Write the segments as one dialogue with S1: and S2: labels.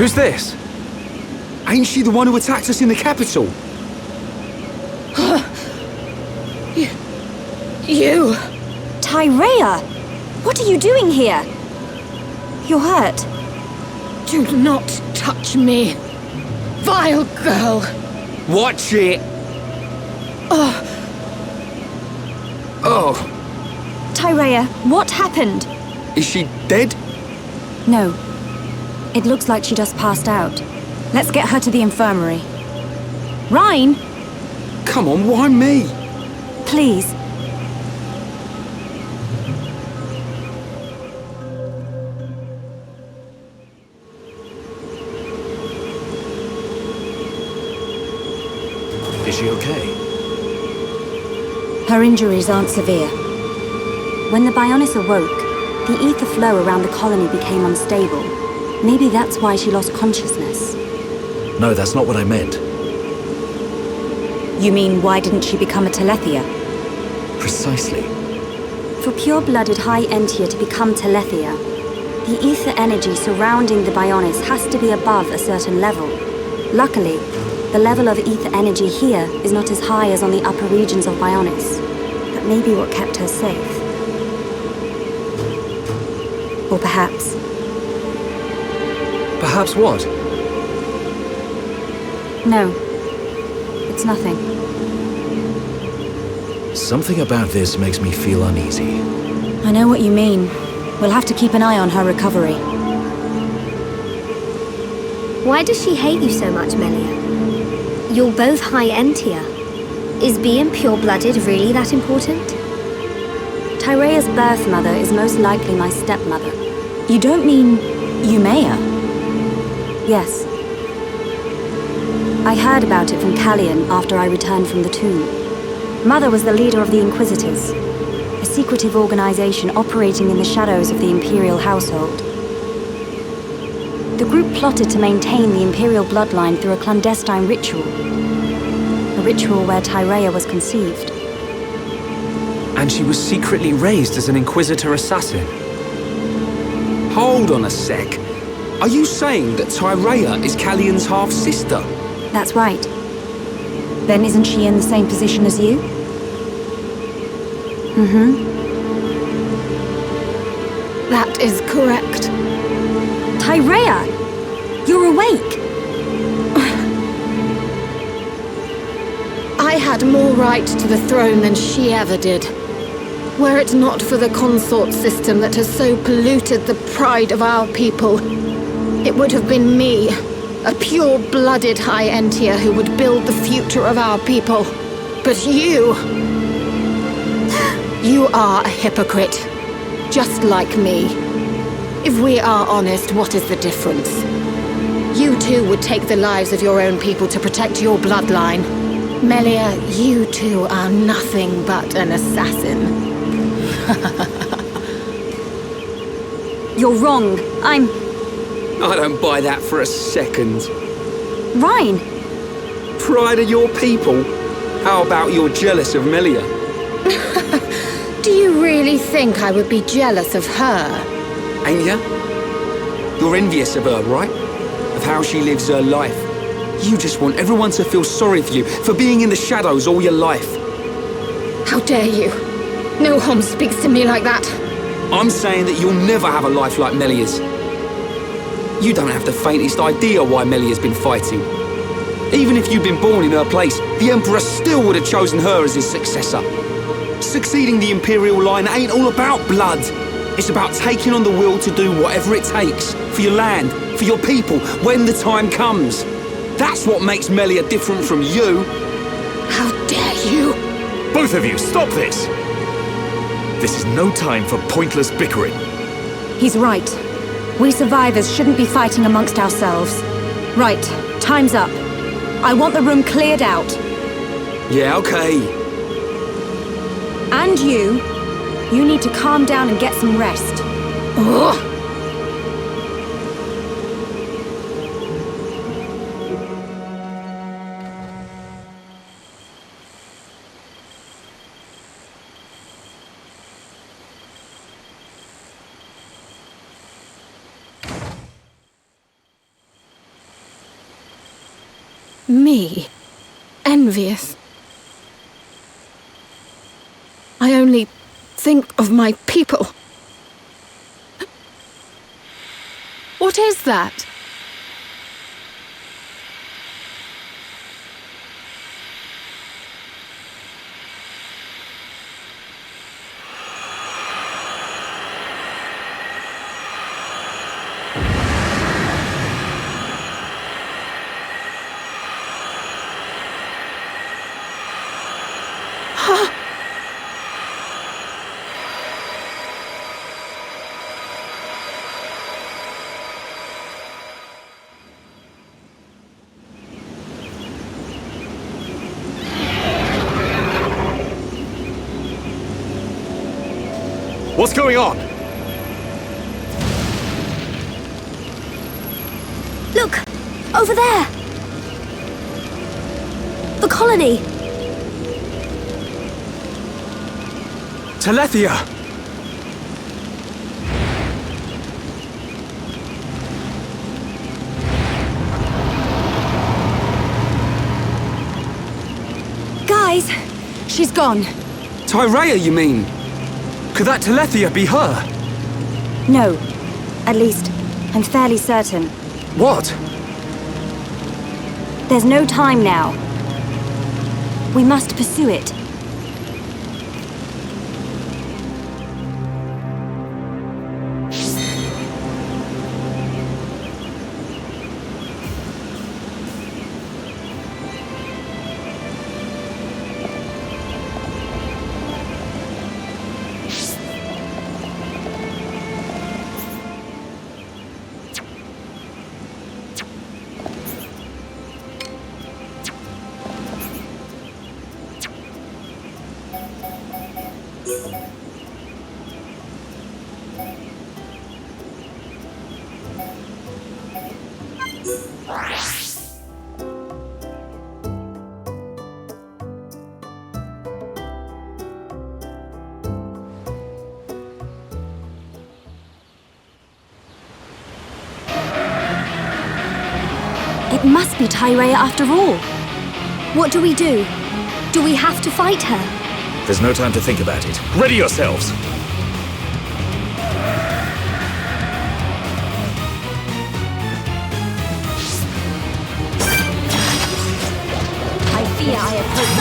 S1: Who's this?
S2: Ain't she the one who attacked us in the capital?
S3: You!
S4: Tyrea! What are you doing here? You're hurt.
S3: Do not touch me, vile girl!
S2: Watch it! Oh.
S4: Tyrea, what happened?
S2: Is she dead?
S4: No. It looks like she just passed out. Let's get her to the infirmary. Rhine!
S2: Come on, why me?
S4: Please.
S1: Is she okay?
S4: Her injuries aren't severe. When the Bionis awoke, the ether flow around the colony became unstable. Maybe that's why she lost consciousness.
S1: No, that's not what I meant.
S4: You mean, why didn't she become a Telethia?
S1: Precisely.
S4: For pure-blooded high Entia to become Telethia, the ether energy surrounding the Bionis has to be above a certain level. Luckily, the level of ether energy here is not as high as on the upper regions of Bionis. That may be what kept her safe. Or perhaps...
S1: Perhaps what?
S4: No. It's nothing.
S1: Something about this makes me feel uneasy.
S4: I know what you mean. We'll have to keep an eye on her recovery.
S5: Why does she hate you so much, Melia? You're both high Entia. Is being pure-blooded really that important?
S4: Tyrea's birth mother is most likely my stepmother. You don't mean... Umea? Yes. I heard about it from Callian after I returned from the tomb. Mother was the leader of the Inquisitors, a secretive organization operating in the shadows of the Imperial household. The group plotted to maintain the Imperial bloodline through a clandestine ritual. A ritual where Tyrea was conceived.
S2: And she was secretly raised as an Inquisitor assassin? Hold on a sec. Are you saying that Tyrea is Callian's half-sister?
S4: That's right. Then isn't she in the same position as you? Mm-hmm.
S3: That is correct.
S4: Tyrea! You're awake!
S3: I had more right to the throne than she ever did. Were it not for the consort system that has so polluted the pride of our people, it would have been me, a pure-blooded high Entia who would build the future of our people. But you... you are a hypocrite, just like me. If we are honest, what is the difference? You too would take the lives of your own people to protect your bloodline. Melia, you too are nothing but an assassin.
S4: You're wrong.
S2: I don't buy that for a second.
S4: Rhine!
S2: Pride of your people? How about you're jealous of Melia?
S3: Do you really think I would be jealous of her?
S2: Ain't ya? You're envious of her, right? Of how she lives her life. You just want everyone to feel sorry for you, for being in the shadows all your life.
S3: How dare you? No one speaks to me like that.
S2: I'm saying that you'll never have a life like Melia's. You don't have the faintest idea why Melia's been fighting. Even if you'd been born in her place, the Emperor still would have chosen her as his successor. Succeeding the Imperial line ain't all about blood. It's about taking on the will to do whatever it takes for your land, for your people, when the time comes. That's what makes Melia different from you.
S3: How dare you?
S1: Both of you, stop this! This is no time for pointless bickering.
S4: He's right. We survivors shouldn't be fighting amongst ourselves. Right, time's up. I want the room cleared out.
S2: Yeah, okay.
S4: And you need to calm down and get some rest.
S3: Ugh. Me? Envious? I only think of my people. What is that?
S1: What's going on?
S5: Look! Over there! The colony!
S2: Tyrea!
S4: Guys, she's gone.
S2: Tyrea, you mean? Could that Tyrea be her?
S4: No. At least, I'm fairly certain.
S2: What?
S4: There's no time now. We must pursue it. It must be Tyrea after all.
S5: What do? Do we have to fight her?
S1: There's no time to think about it. Ready yourselves!
S4: I fear I approach.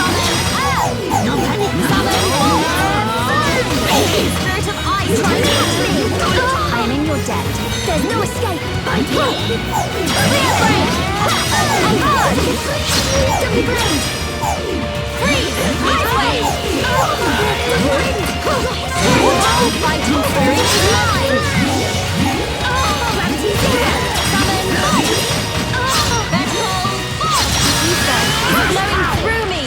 S5: Spirit of ice, try to catch me!
S4: I am in your debt.
S5: There's no escape! I'm here!
S4: Clear break!
S5: I'm hard! Double blade!
S4: Freeze! Ice wave!
S5: Fighting spirit is mine! Gravity zero!
S4: Summon ice! Vertical force! Ether is flowing through me!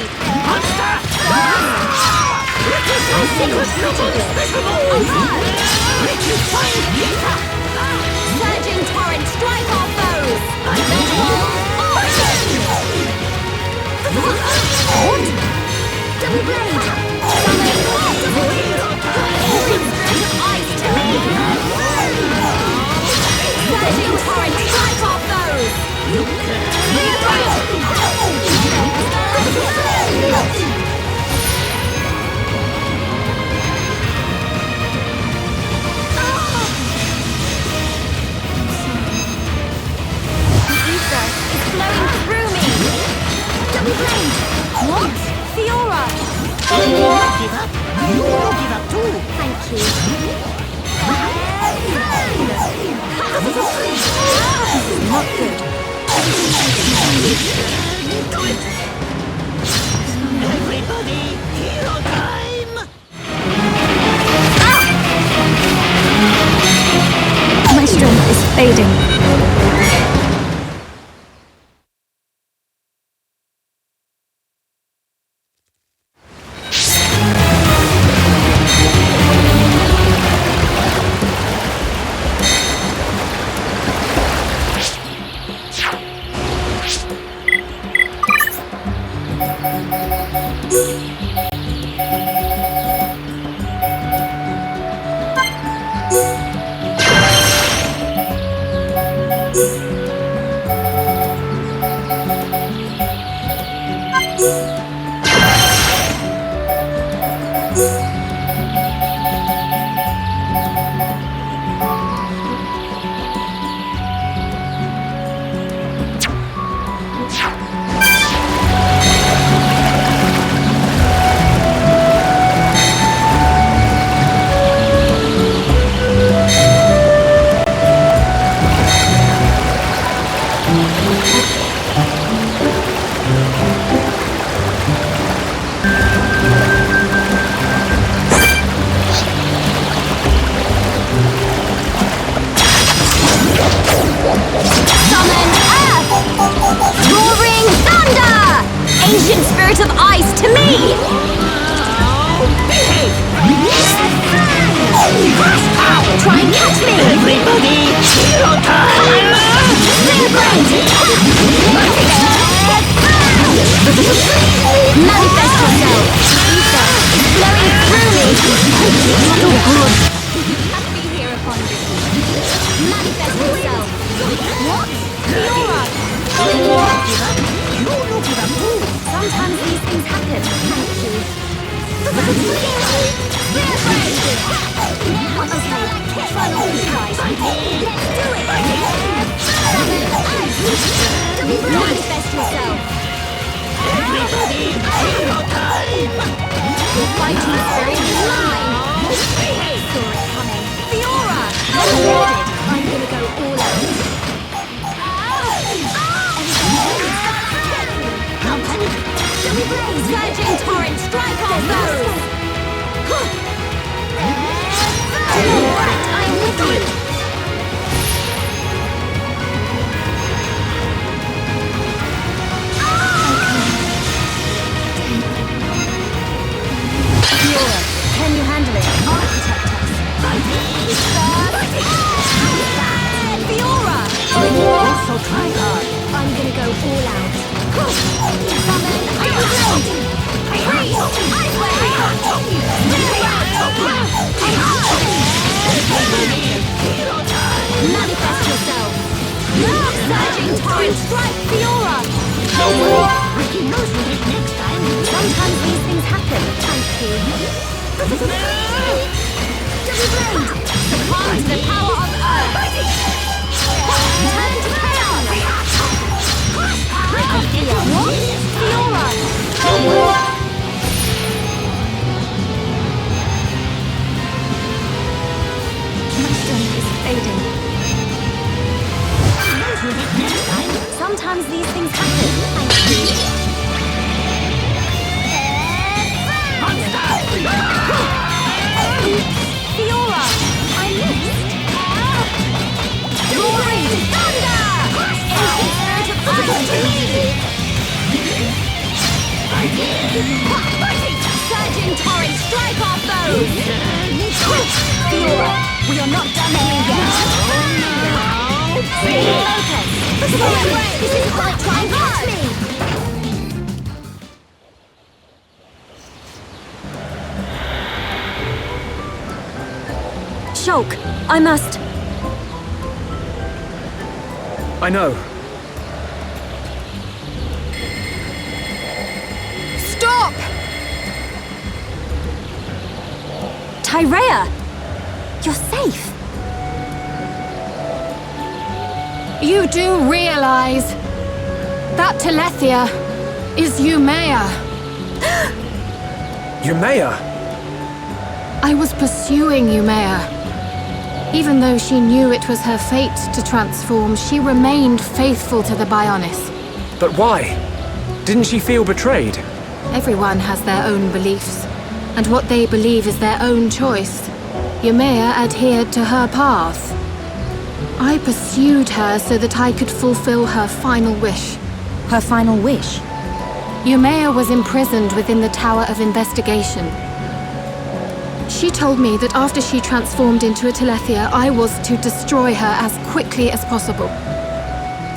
S4: Surging torrent, strike our foes! Vertical force!
S5: Double blade!
S4: Summon Spirit of ice to me! Surging torrent, strike our foes! Clear break! Flowing through me!
S5: Double blade!
S4: What? Fiora!
S5: Give up? You will give up too! Thank you.
S4: Not good.
S5: Everybody, hero time!
S4: My strength is fading.
S5: ancient spirit of ice to me! Try and catch me!
S6: Everybody, hero time!
S5: Manifest yourself! Ether, flowing through me! So good! Have to be here upon you. Manifest yourself! What? Fiora! Sometimes these things happen. Thank you. Okay, follow me, guys. Let's do it! Manifest yourself!
S6: Everybody, hero time!
S5: Your fighting spirit is mine! Saw it coming. Fiora! Loaded! I'm gonna go all out. Surging torrent, strike on those! Right, I'm with you! Fiora, can you handle it? Architect us. Fiora! Also try hard. I'm gonna go all out. Summon Xenoblade! Freeze! Ice Wave! Manifest yourself! Surging torrent, strike Fiora! He knows what it next time. Sometimes these things happen. Thank you. Xenoblade! Succumb to the power of Earth! Turn to chaos! What? Fiora! My strength is fading. Sometimes these things happen. Thank you. Fiora! I missed! Roaring thunder! Ancient spirit of ice to me! Surging torrent, strike our foes! Fiora, we are not done here yet! Focus! This is quite trying hard!
S4: Shulk, I must...
S1: I know.
S3: Stop!
S4: Tyrea! You're safe!
S3: You do realize that Telethia is Umea.
S1: Umea?
S3: I was pursuing Umea. Even though she knew it was her fate to transform, she remained faithful to the Bionis.
S1: But why? Didn't she feel betrayed?
S3: Everyone has their own beliefs, and what they believe is their own choice. Umea adhered to her path. I pursued her so that I could fulfill her final wish.
S4: Her final wish?
S3: Umea was imprisoned within the Tower of Investigation. She told me that after she transformed into a Telethia, I was to destroy her as quickly as possible.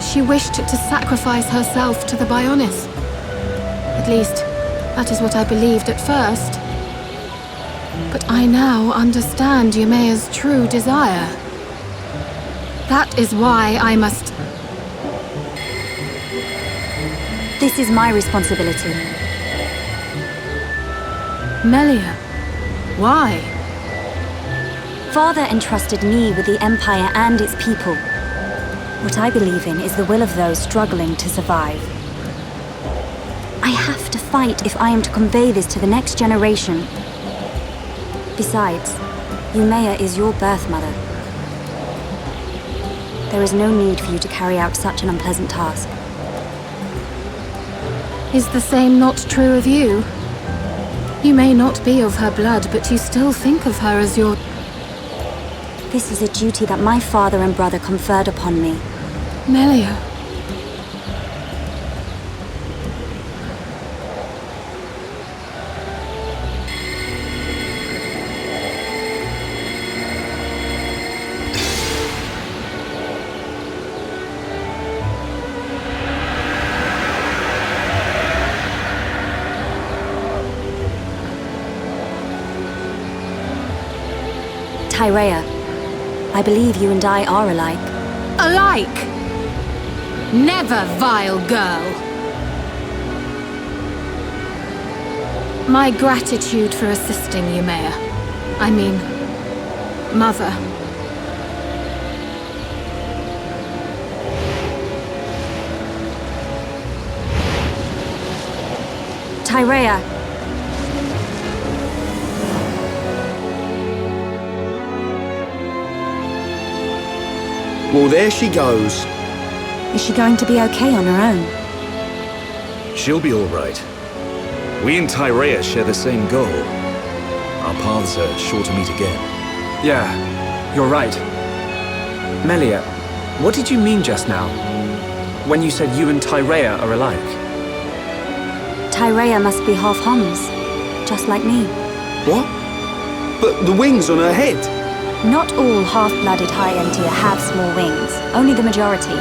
S3: She wished to sacrifice herself to the Bionis. At least, that is what I believed at first. But I now understand Umea's true desire. That is why I must...
S4: This is my responsibility.
S3: Melia, why?
S4: Father entrusted me with the Empire and its people. What I believe in is the will of those struggling to survive. I have to fight if I am to convey this to the next generation. Besides, Umea is your birth mother. There is no need for you to carry out such an unpleasant task.
S3: Is the same not true of you? You may not be of her blood, but you still think of her as your...
S4: This is a duty that my father and brother conferred upon me.
S3: Melia.
S4: Tyrea, I believe you and I are alike.
S3: Alike! Never, vile girl! My gratitude for assisting you, Mayor. I mean, Mother.
S4: Tyrea.
S2: Well, there she goes.
S4: Is she going to be okay on her own?
S1: She'll be all right. We and Tyrea share the same goal. Our paths are sure to meet again.
S7: Yeah, you're right. Melia, what did you mean just now? When you said you and Tyrea are alike?
S4: Tyrea must be half Homs, just like me.
S2: What? But the wings on her head?
S4: Not all half-blooded high-entier have small wings, only the majority.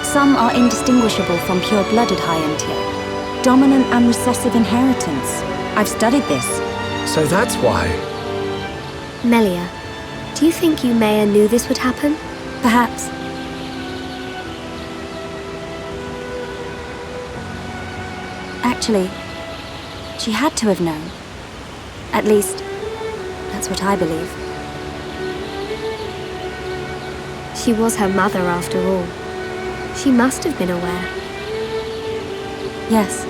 S4: Some are indistinguishable from pure-blooded high-entier. Dominant and recessive inheritance. I've studied this.
S7: So that's why.
S5: Melia, do you think you Maya knew this would happen?
S4: Perhaps. Actually, she had to have known. At least, that's what I believe.
S5: She was her mother after all. She must have been aware.
S4: Yes.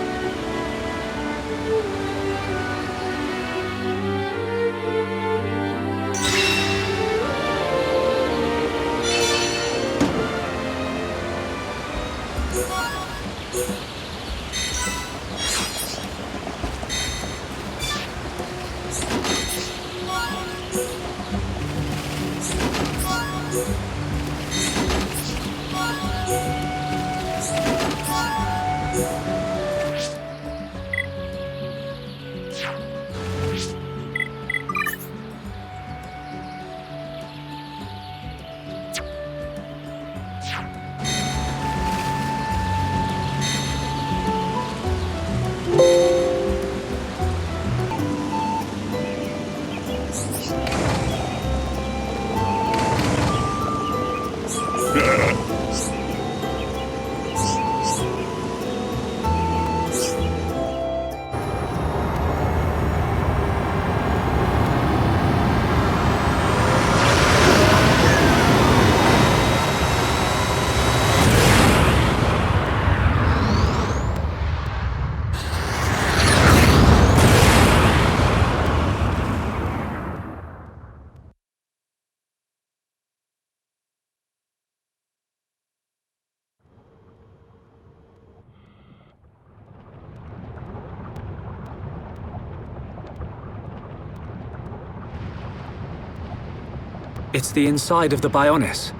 S7: It's the inside of the Bionis.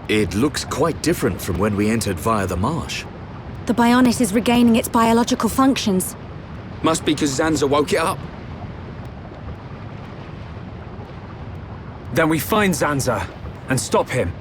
S1: It looks quite different from when we entered via the marsh.
S4: The Bionis is regaining its biological functions.
S2: Must be because Zanza woke it up.
S7: Then we find Zanza and stop him.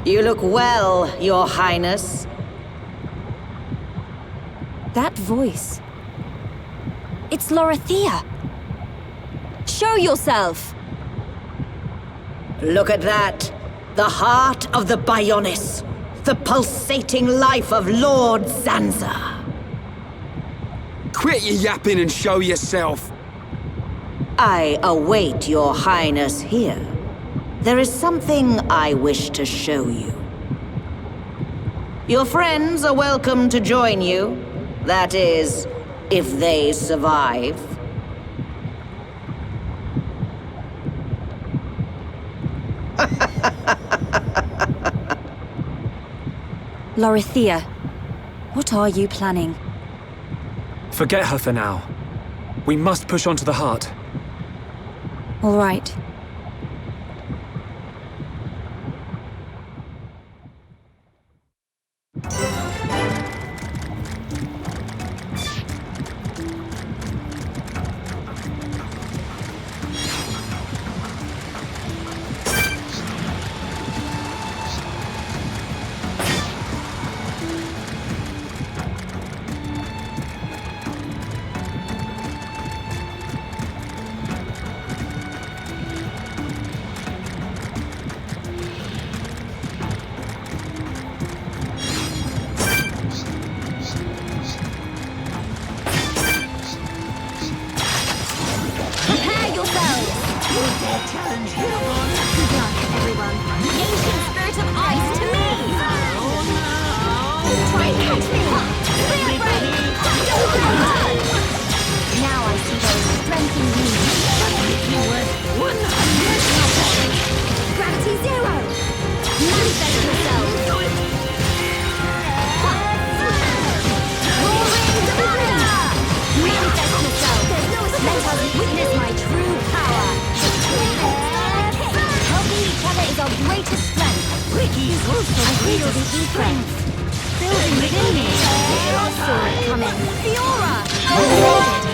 S8: You look well, Your Highness.
S4: That voice. It's Lorithia. Show yourself!
S8: Look at that. The heart of the Bionis. The pulsating life of Lord Zanza.
S2: Quit your yapping and show yourself.
S8: I await Your Highness here. There is something I wish to show you. Your friends are welcome to join you. That is, if they survive.
S4: Lorithia, what are you planning?
S7: Forget her for now. We must push on to the heart.
S4: All right.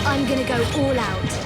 S5: I'm gonna go all out.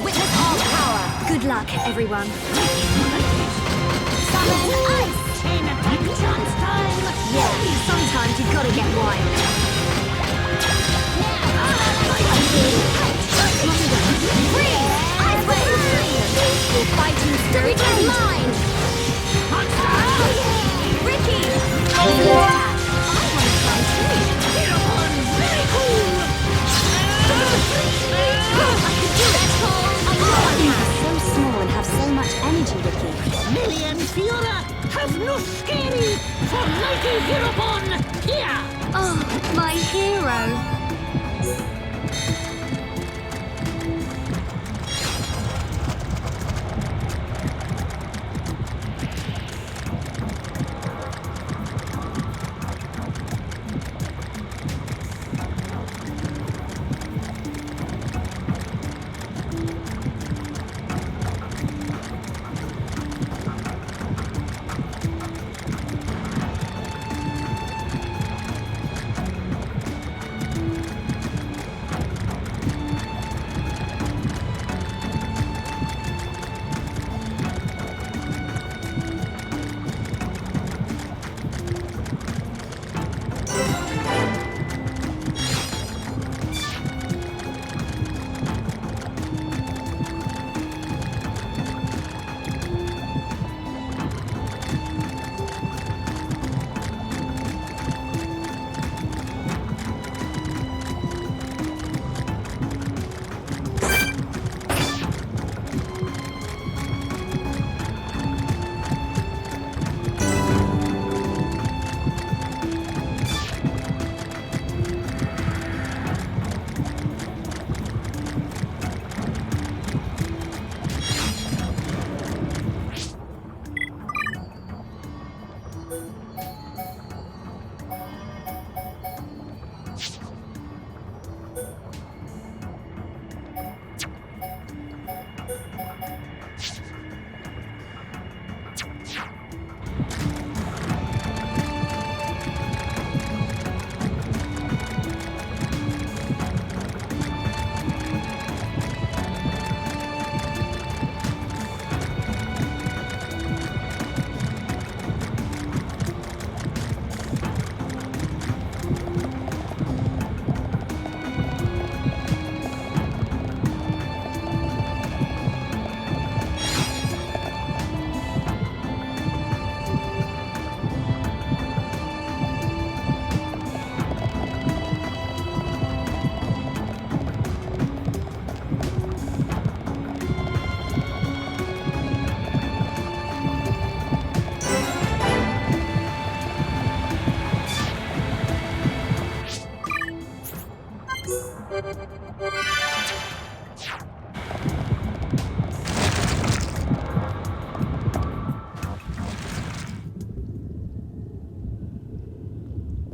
S5: Witness our power. Good luck, everyone. Summon ice!
S6: Chain attack chance time!
S5: Yeah, sometimes you gotta get wild. Freeze! Ice wave! Your fighting spirit is mine! Ricky! Attack! I want to try too.
S6: Very cool!
S5: I could do that!
S4: So small and have so much energy, Ricky.
S6: Millie and Fiora have no scary for mighty Heropon here!
S5: Oh, my hero!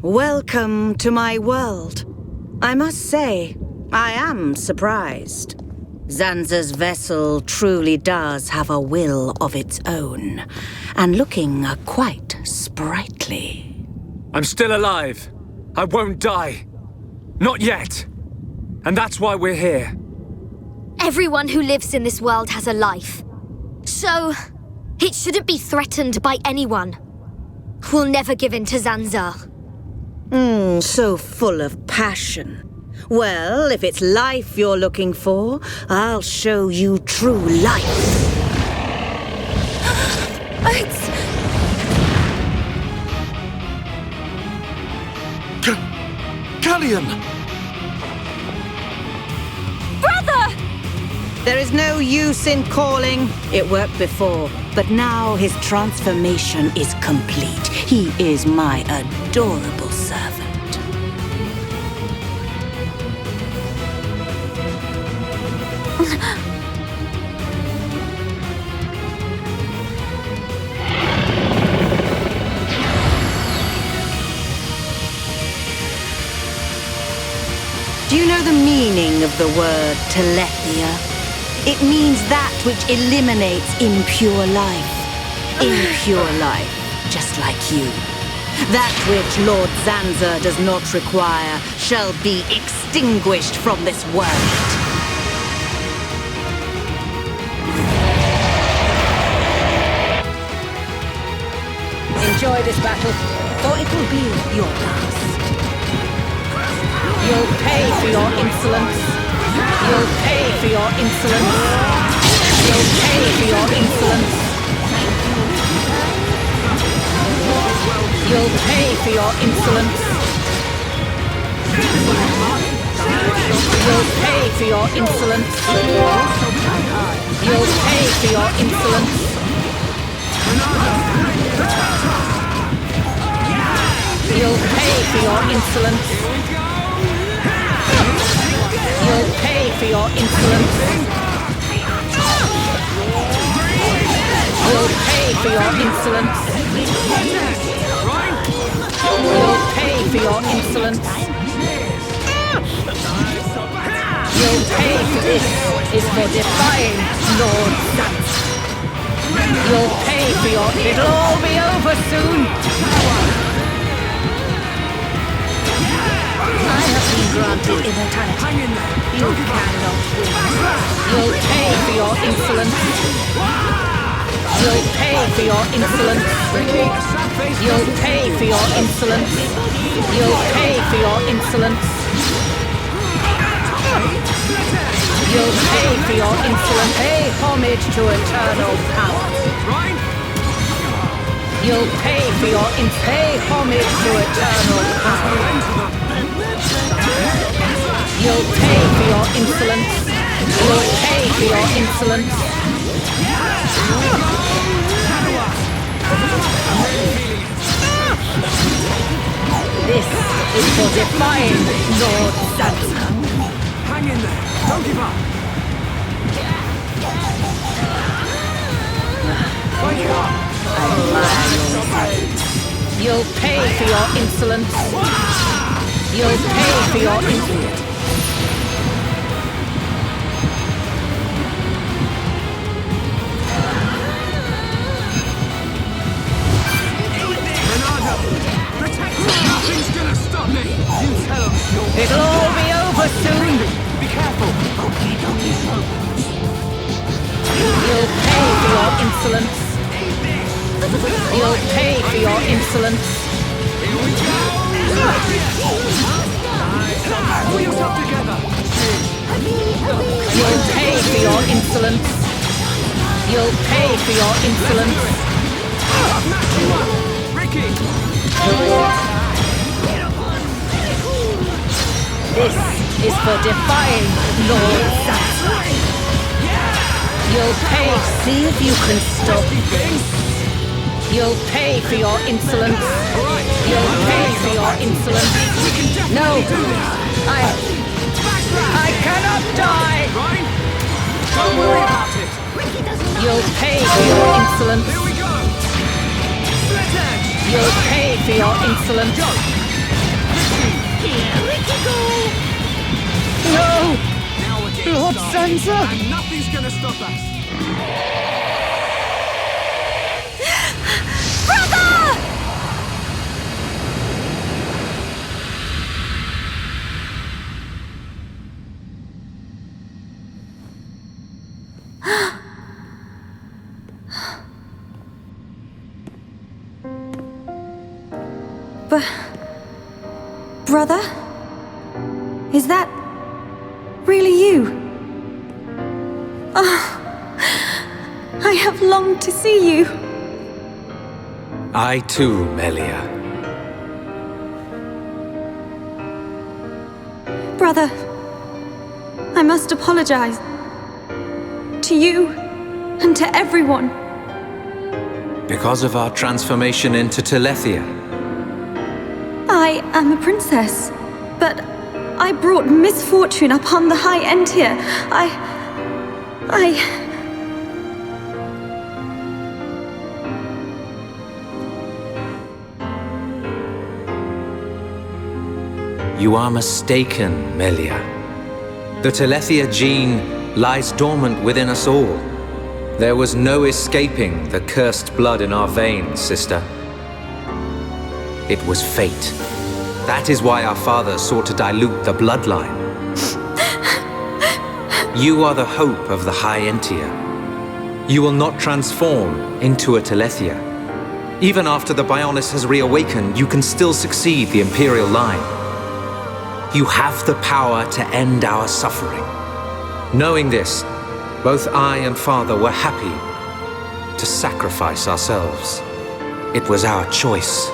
S8: Welcome to my world. I must say, I am surprised. Zanza's vessel truly does have a will of its own, and looking quite sprightly.
S7: I'm still alive. I won't die. Not yet. And that's why we're here.
S5: Everyone who lives in this world has a life. So, it shouldn't be threatened by anyone. We'll never give in to Zanza.
S8: So full of passion. Well, if it's life you're looking for, I'll show you true life.
S1: Callian!
S5: Brother!
S8: There is no use in calling. It worked before, but now his transformation is complete. He is my adorable servant. Do you know the meaning of the word Telethia? It means that which eliminates impure life. Impure life, just like you. That which Lord Zanza does not require shall be extinguished from this world. Enjoy this battle, for it will be your last. You'll pay for your insolence. You'll pay for your insolence. You'll pay for your insolence. You'll pay for your insolence. You'll pay for your insolence. You'll pay for your insolence. You'll pay for your insolence. You'll pay for your insolence. You'll pay for your insolence. You'll pay for your insolence. You'll pay for this is for defying Lord Zanza. You'll pay for your... It'll all be over soon. I have been granted immortality. You cannot win. You'll pay for your insolence. You'll pay for your insolence. You'll pay for your insolence. You'll pay for your insolence. You'll pay for your insolence. Pay homage to eternal power. You'll pay for your pay homage to eternal power. You'll pay for your insolence. You'll pay for your insolence. This is for defying Lord Zanza.
S7: Hang in there. Don't give up. Wake up.
S8: You'll pay for your insolence. You'll pay for your insolence.
S7: Nothing's gonna stop me. You tell them.
S8: It'll all be over soon.
S7: Be careful.
S8: You'll pay for your insolence. You'll pay for your insolence.
S7: Here we go. Pull yourself together.
S8: You'll pay for your insolence. You'll pay for your insolence.
S7: Ricky.
S8: This is for defying Lord Zanza. You'll pay. See if you can stop this. You'll pay for your insolence. You'll pay for your insolence. No, I cannot die.
S7: Don't worry about it.
S8: You'll pay for your insolence.
S7: Here we go. Split edge.
S8: You'll pay for your insolence.
S2: No!
S7: Now we're getting
S2: Lord
S7: started,
S2: Sansa!
S7: and nothing's gonna stop us.
S4: Brother? Is that really you? Oh, I have longed to see you.
S9: I too, Melia.
S4: Brother, I must apologize. To you and to everyone.
S9: Because of our transformation into Telethia.
S4: I am a princess, but I brought misfortune upon the High Entia.
S9: You are mistaken, Melia. The Telethia gene lies dormant within us all. There was no escaping the cursed blood in our veins, sister. It was fate. That is why our father sought to dilute the bloodline. You are the hope of the High Entia. You will not transform into a Telethia. Even after the Bionis has reawakened, you can still succeed the Imperial line. You have the power to end our suffering. Knowing this, both I and father were happy to sacrifice ourselves. It was our choice.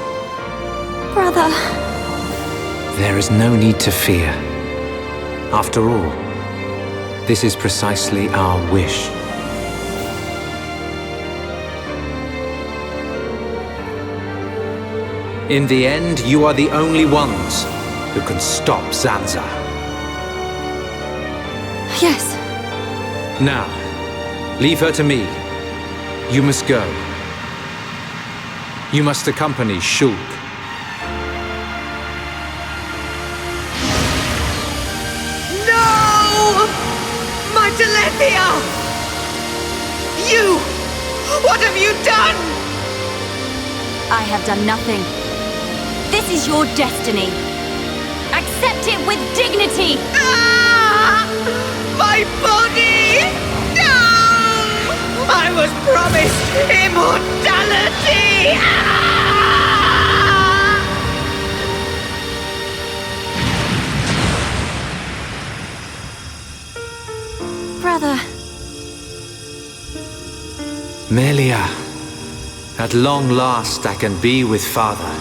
S4: Brother.
S9: There is no need to fear. After all, this is precisely our wish. In the end, you are the only ones who can stop Zanza.
S4: Yes.
S9: Now, leave her to me. You must go. You must accompany Shulk.
S8: My Telethia! You! What have you done?
S5: I have done nothing. This is your destiny. Accept it with dignity!
S8: Ah! My body! No! I was promised immortality! Ah!
S4: Brother.
S9: Melia, at long last I can be with father.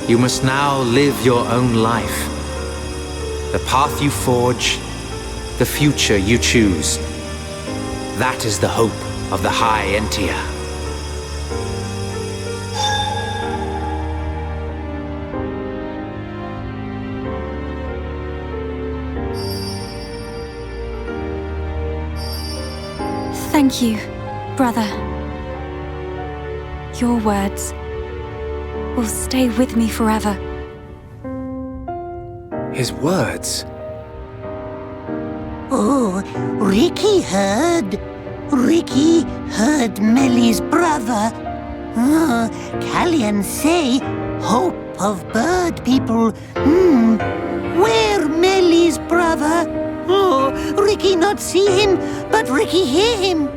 S9: You must now live your own life. The path you forge, the future you choose. That is the hope of the High Entia.
S4: Thank you, brother. Your words will stay with me forever.
S7: His words?
S10: Oh, Ricky heard. Ricky heard Melly's brother. Oh, Callian say, hope of bird people. Where Melly's brother? Oh, Ricky not see him, but Ricky hear him.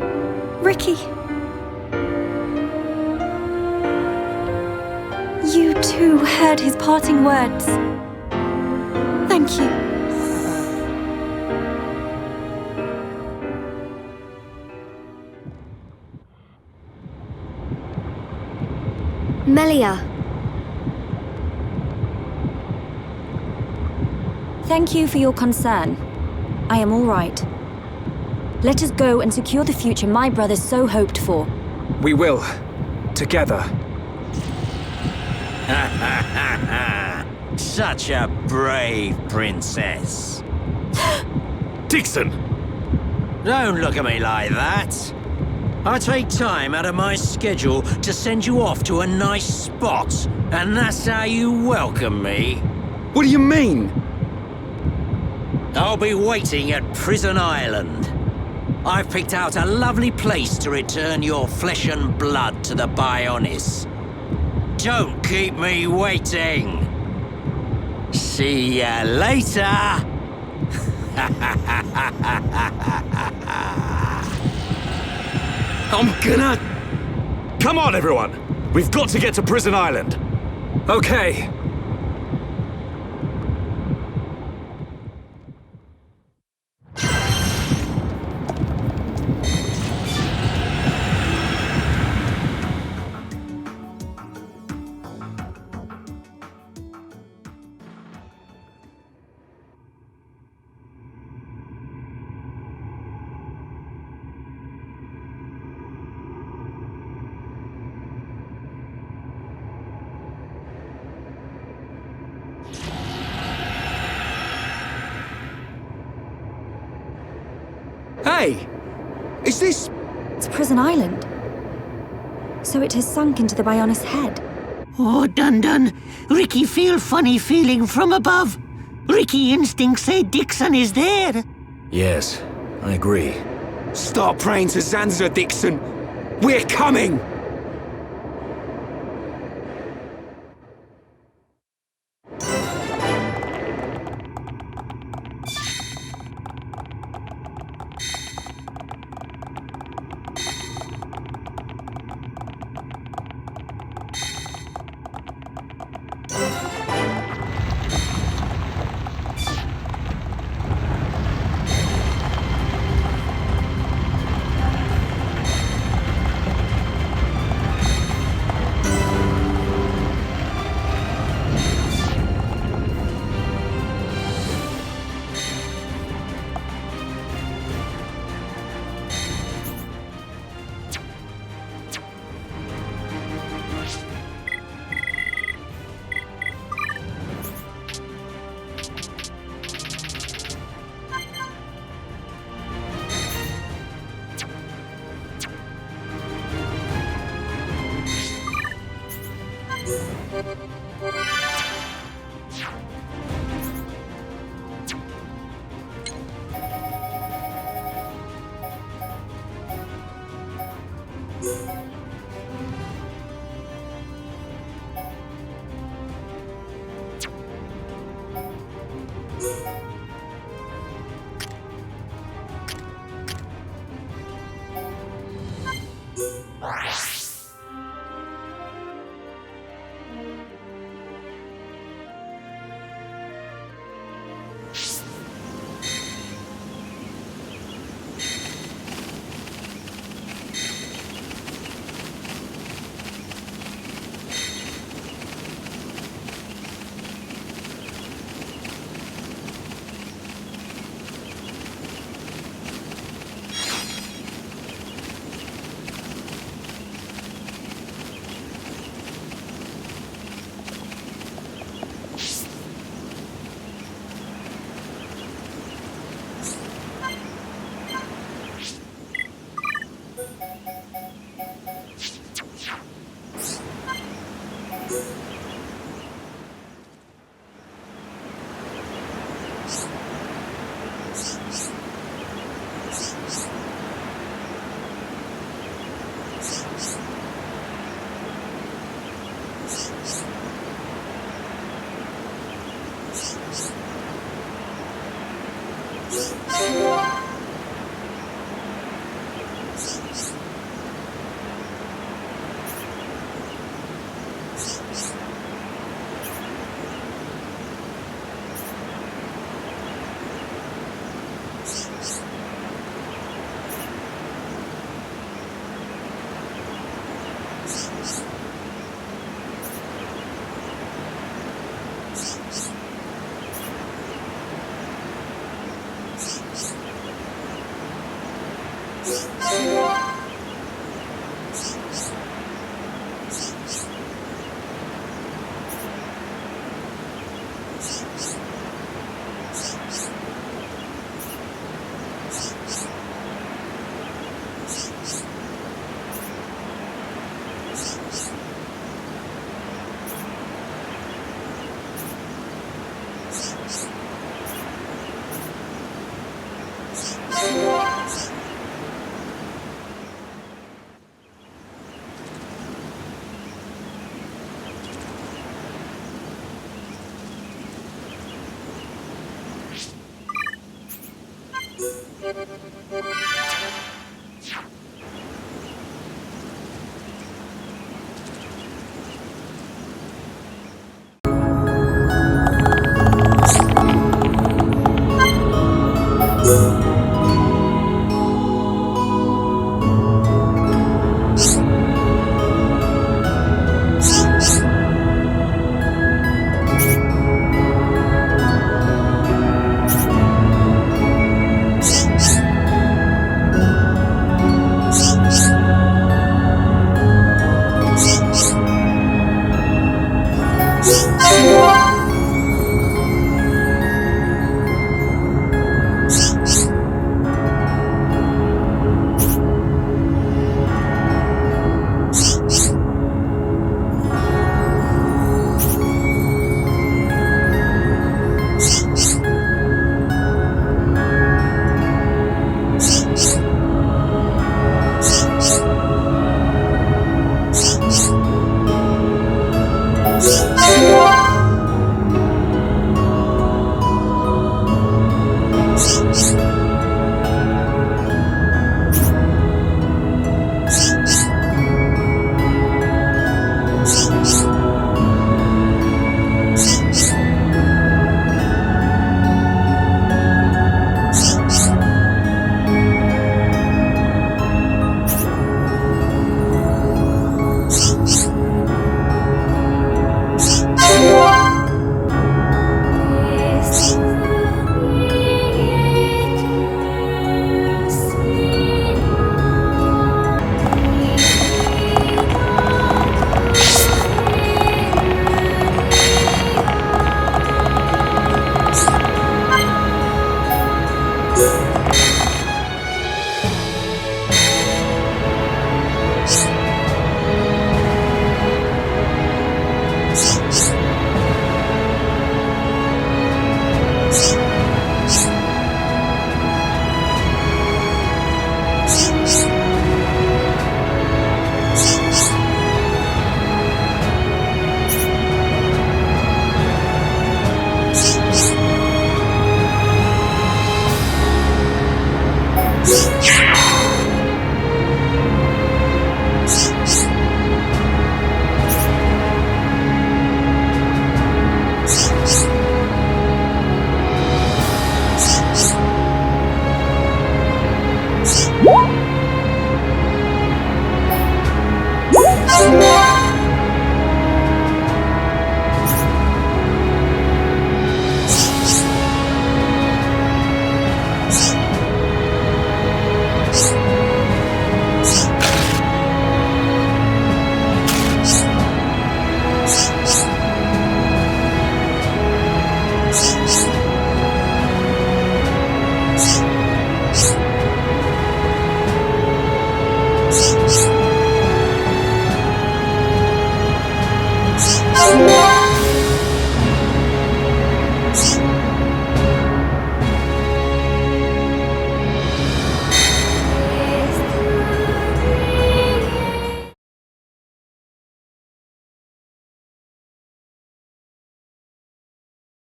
S4: Ricky. You too heard his parting words. Thank you.
S3: Melia.
S4: Thank you for your concern. I am all right. Let us go and secure the future my brother so hoped for.
S7: We will. Together.
S11: Such a brave princess.
S1: Dixon!
S11: Don't look at me like that. I take time out of my schedule to send you off to a nice spot, and that's how you welcome me.
S2: What do you mean?
S11: I'll be waiting at Prison Island. I've picked out a lovely place to return your flesh and blood to the Bionis. Don't keep me waiting. See ya later.
S2: I'm gonna...
S1: Come on, everyone! We've got to get to Prison Island.
S2: Okay. Hey! Is this...
S4: It's Prison Island. So it has sunk into the Bionis head.
S10: Oh, Dun-Dun, Ricky feel funny feeling from above. Ricky instincts say Dixon is there.
S1: Yes, I agree.
S2: Start praying to Zanza, Dixon. We're coming!